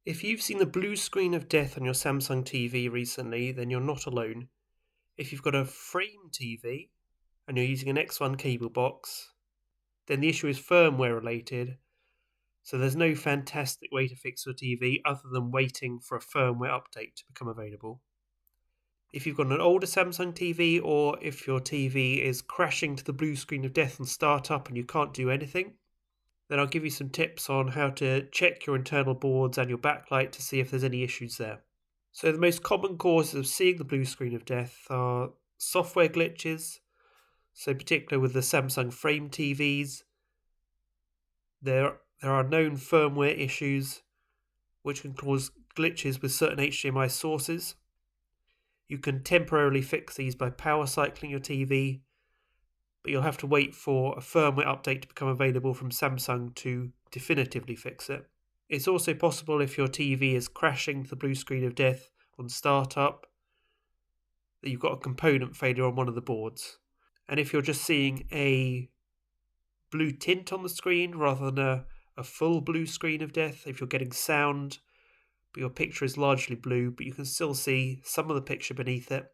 If you've seen the blue screen of death on your Samsung TV recently, then you're not alone. If you've got a frame TV and you're using an X1 cable box, then the issue is firmware related, so there's no fantastic way to fix your TV other than waiting for a firmware update to become available. If you've got an older Samsung TV, or if your TV is crashing to the blue screen of death and startup and you can't do anything, then I'll give you some tips on how to check your internal boards and your backlight to see if there's any issues there. So the most common causes of seeing the blue screen of death are software glitches. So particularly with the Samsung frame TVs, there are known firmware issues which can cause glitches with certain HDMI sources. You can temporarily fix these by power cycling your TV, but you'll have to wait for a firmware update to become available from Samsung to definitively fix it. It's also possible if your TV is crashing to the blue screen of death on startup that you've got a component failure on one of the boards. And if you're just seeing a blue tint on the screen rather than a full blue screen of death, if you're getting sound but your picture is largely blue but you can still see some of the picture beneath it,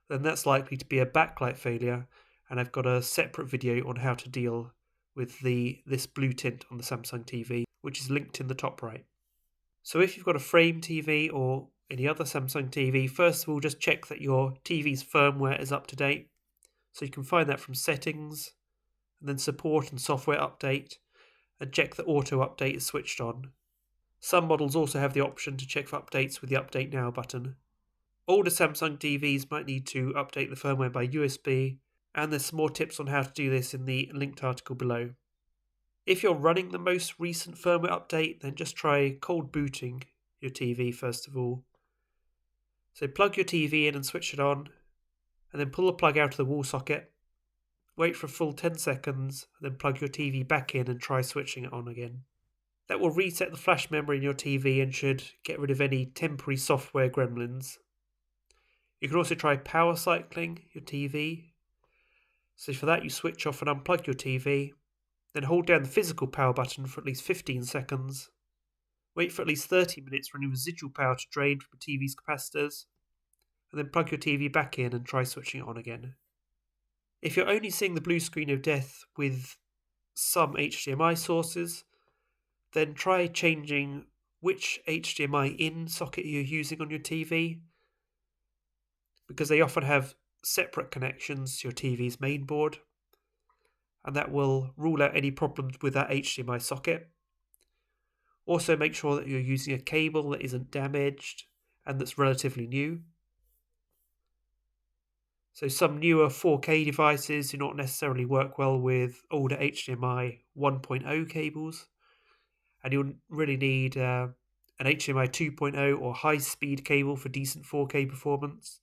then that's likely to be a backlight failure, and I've got a separate video on how to deal with this blue tint on the Samsung TV, which is linked in the top right. So if you've got a frame TV or any other Samsung TV, first of all just check that your TV's firmware is up to date. So you can find that from settings, and then support and software update, and check that auto update is switched on. Some models also have the option to check for updates with the Update Now button. Older Samsung TVs might need to update the firmware by USB, and there's some more tips on how to do this in the linked article below. If you're running the most recent firmware update, then just try cold booting your TV first of all. So plug your TV in and switch it on, and then pull the plug out of the wall socket. Wait for a full 10 seconds, and then plug your TV back in and try switching it on again. That will reset the flash memory in your TV and should get rid of any temporary software gremlins. You can also try power cycling your TV. So for that you switch off and unplug your TV, then hold down the physical power button for at least 15 seconds. Wait for at least 30 minutes for any residual power to drain from the TV's capacitors, and then plug your TV back in and try switching it on again. If you're only seeing the blue screen of death with some HDMI sources, then try changing which HDMI in socket you're using on your TV, because they often have separate connections to your TV's main board, and that will rule out any problems with that HDMI socket. Also make sure that you're using a cable that isn't damaged and that's relatively new. So some newer 4K devices do not necessarily work well with older HDMI 1.0 cables, and you'll really need an HDMI 2.0 or high-speed cable for decent 4K performance.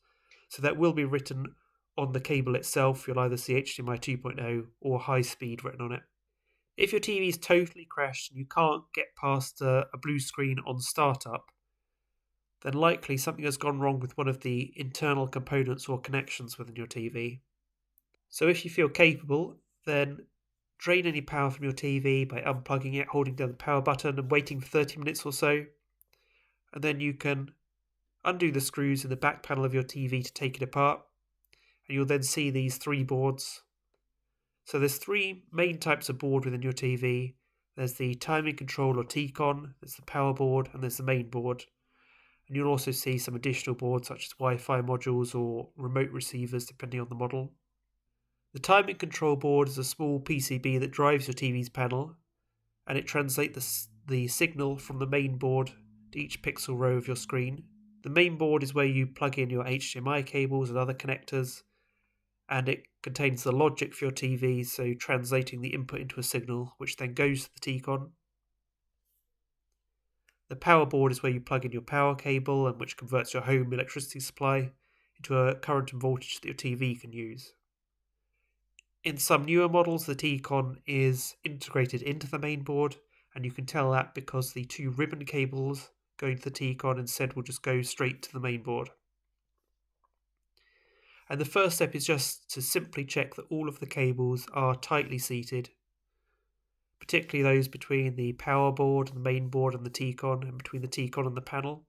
So that will be written on the cable itself. You'll either see HDMI 2.0 or high speed written on it. If your TV is totally crashed and you can't get past a blue screen on startup, then likely something has gone wrong with one of the internal components or connections within your TV. So if you feel capable, then drain any power from your TV by unplugging it, holding down the power button and waiting for 30 minutes or so. And then you can undo the screws in the back panel of your TV to take it apart, and you'll then see these three boards. So there's three main types of board within your TV. There's the timing control or T-Con, there's the power board, and there's the main board. And you'll also see some additional boards such as Wi-Fi modules or remote receivers depending on the model. The timing control board is a small PCB that drives your TV's panel, and it translates the signal from the main board to each pixel row of your screen. The main board is where you plug in your HDMI cables and other connectors, and it contains the logic for your TV, so translating the input into a signal, which then goes to the T-Con. The power board is where you plug in your power cable, and which converts your home electricity supply into a current and voltage that your TV can use. In some newer models, the T-Con is integrated into the main board, and you can tell that because the two ribbon cables going to the T-Con instead will just go straight to the main board. And the first step is just to simply check that all of the cables are tightly seated. particularly those between the power board and the main board and the T-con, and between the T-con and the panel.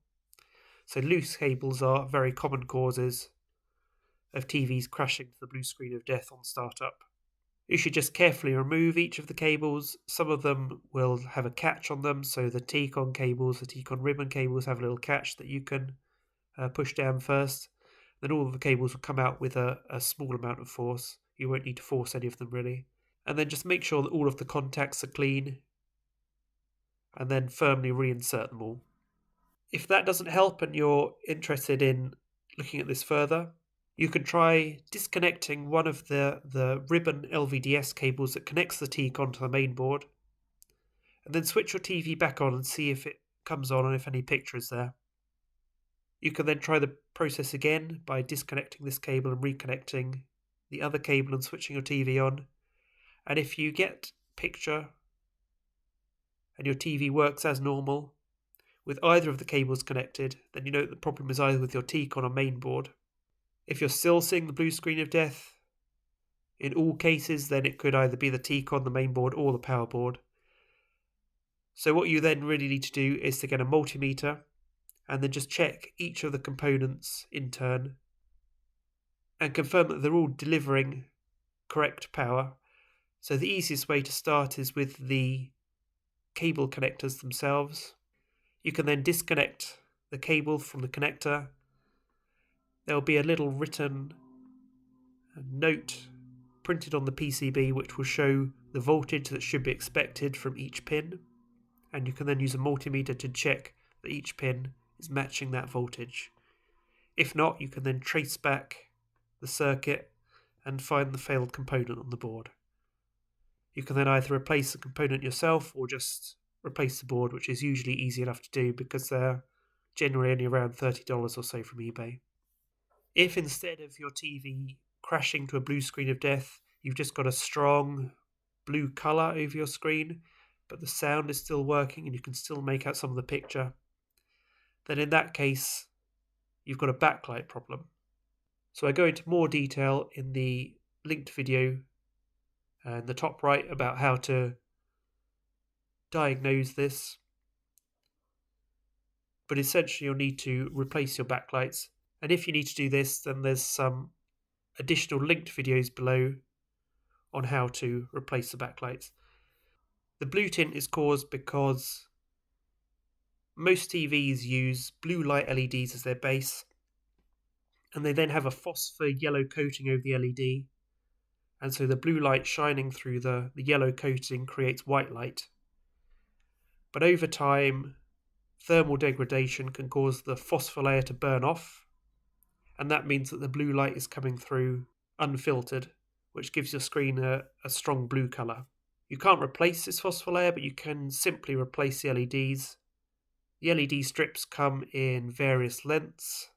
So loose cables are very common causes of TVs crashing to the blue screen of death on startup. You should just carefully remove each of the cables. Some of them will have a catch on them, so the T-con cables, the T-con ribbon cables have a little catch that you can push down first. Then all of the cables will come out with a small amount of force. You won't need to force any of them really. And then just make sure that all of the contacts are clean, and then firmly reinsert them all. If that doesn't help and you're interested in looking at this further, you can try disconnecting one of the ribbon LVDS cables that connects the T-con to the main board, and then switch your TV back on and see if it comes on and if any picture is there. You can then try the process again by disconnecting this cable and reconnecting the other cable and switching your TV on. And if you get picture and your TV works as normal with either of the cables connected, then you know that the problem is either with your T-con or main board. If you're still seeing the blue screen of death, in all cases, then it could either be the T-con, the main board, or the power board. So what you then really need to do is to get a multimeter and then just check each of the components in turn and confirm that they're all delivering correct power. So the easiest way to start is with the cable connectors themselves. You can then disconnect the cable from the connector. There'll be a little written note printed on the PCB which will show the voltage that should be expected from each pin, and you can then use a multimeter to check that each pin is matching that voltage. If not, you can then trace back the circuit and find the failed component on the board. You can then either replace the component yourself or just replace the board, which is usually easy enough to do because they're generally only around $30 or so from eBay. If instead of your TV crashing to a blue screen of death, you've just got a strong blue colour over your screen, but the sound is still working and you can still make out some of the picture, then in that case, you've got a backlight problem. So I go into more detail in the linked video in the top right about how to diagnose this. But essentially you'll need to replace your backlights. And if you need to do this, then there's some additional linked videos below on how to replace the backlights. The blue tint is caused because most TVs use blue light LEDs as their base, and they then have a phosphor yellow coating over the LED, and so the blue light shining through the yellow coating creates white light. But over time, thermal degradation can cause the phosphor layer to burn off, and that means that the blue light is coming through unfiltered, which gives your screen a strong blue colour. You can't replace this phosphor layer, but you can simply replace the LEDs. The LED strips come in various lengths,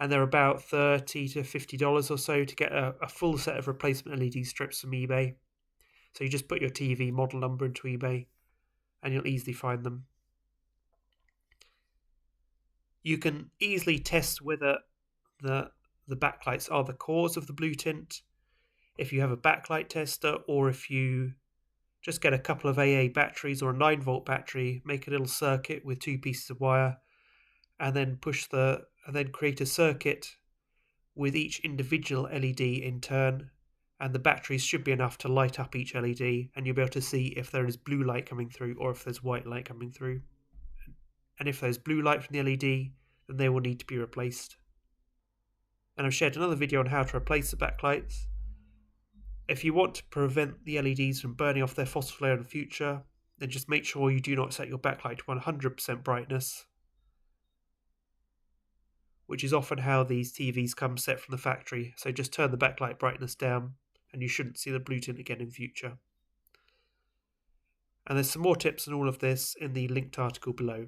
and they're about $30 to $50 or so to get a full set of replacement LED strips from eBay. So you just put your TV model number into eBay, and you'll easily find them. You can easily test whether the backlights are the cause of the blue tint if you have a backlight tester, or if you just get a couple of AA batteries or a 9-volt battery, make a little circuit with 2 pieces of wire, and then create a circuit with each individual LED in turn, and the batteries should be enough to light up each LED, and you'll be able to see if there is blue light coming through or if there's white light coming through. And if there's blue light from the LED, then they will need to be replaced. And I've shared another video on how to replace the backlights. If you want to prevent the LEDs from burning off their phosphor layer in the future, then just make sure you do not set your backlight to 100% brightness, which is often how these TVs come set from the factory. So just turn the backlight brightness down and you shouldn't see the blue tint again in future. And there's some more tips on all of this in the linked article below.